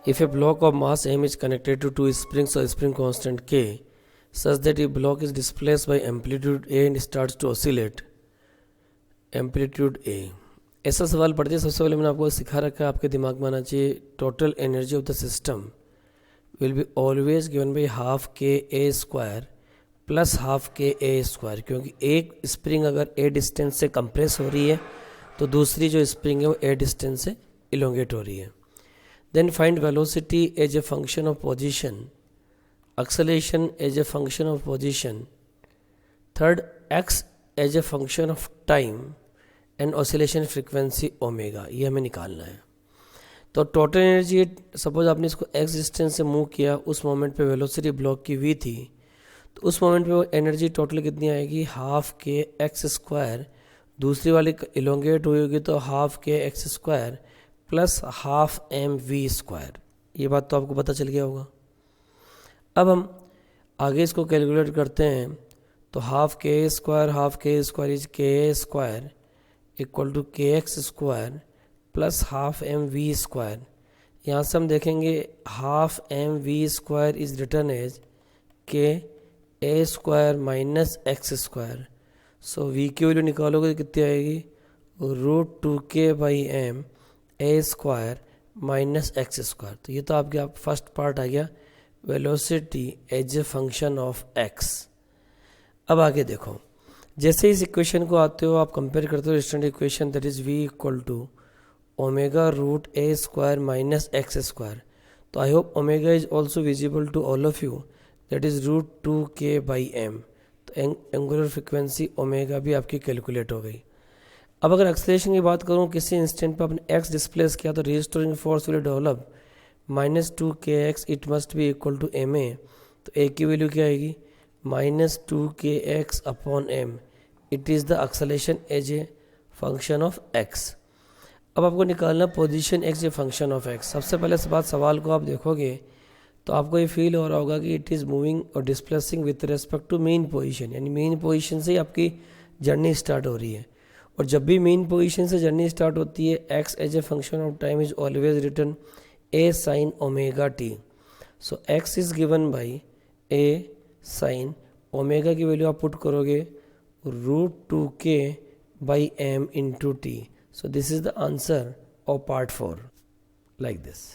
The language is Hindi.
If a block of mass m is connected to two springs or spring constant k such that a block is displaced by amplitude a and starts to oscillate, amplitude a, ऐसा सवाल पढ़ते हैं। सबसे पहले मैंने आपको सिखा रखा है, आपके दिमाग में आना चाहिए, total energy of the system will be always given by half के ए स्क्वायर प्लस हाफ के ए स्क्वायर, क्योंकि एक स्प्रिंग अगर ए डिस्टेंस से कंप्रेस हो रही है तो दूसरी जो स्प्रिंग है वो ए डिस्टेंस से इलोंगेट हो रही है। Then find velocity as a function of position, acceleration as a function of position, third x as a function of time and oscillation frequency omega, ये हमें निकालना है। तो टोटल एनर्जी, सपोज आपने इसको x डिस्टेंस से मूव किया, उस मोमेंट पे वेलोसिटी ब्लॉक की v थी, तो उस मोमेंट पे वो एनर्जी टोटल कितनी आएगी, हाफ के एक्स स्क्वायर, दूसरी वाली इलोंगेट हुई होगी तो half k x square plus half m v square. ये बात तो आपको पता चल गया होगा। अब हम आगे इसको कैलकुलेट करते हैं, तो half k square is k square equal to k x square plus half m v square. यहाँ से हम देखेंगे half m v square is return as k a square minus x square. So v की वैल्यू निकालोगे तो कितनी आएगी, root two k by m a square minus x square. तो ये तो आपके फर्स्ट पार्ट आ गया, velocity as a function of x. अब आगे देखो, जैसे इस इक्वेशन को आते हो आप कंपेयर करते हो standard equation, that is v equal to omega root a square minus x square. तो I hope omega is also visible to all of you, that is root two k by m. तो एंगुलर फ्रिक्वेंसी ओमेगा भी आपकी कैलकुलेट हो गई। अब अगर एक्सेलरेशन की बात करूँ, किसी इंस्टेंट पर आपने एक्स डिस्प्लेस किया तो restoring force will develop minus two k x, it must be equal to m a. तो ए की वैल्यू क्या आएगी, minus two k x upon m, it is the acceleration as a function of x. अब आपको निकालना position x a function of x. सबसे पहले इस बात सवाल को आप देखोगे तो आपको ये फील हो रहा होगा कि इट इज़ मूविंग और displacing with respect to mean position, यानी मेन पोजीशन से ही आपकी जर्नी स्टार्ट हो रही है। और जब भी मेन पोजीशन से जर्नी स्टार्ट होती है, x as a function of time is always return a sin omega t. So x is given by a sin omega की वैल्यू आप पुट करोगे root two k by m into t. So this is the answer of part 4 like this.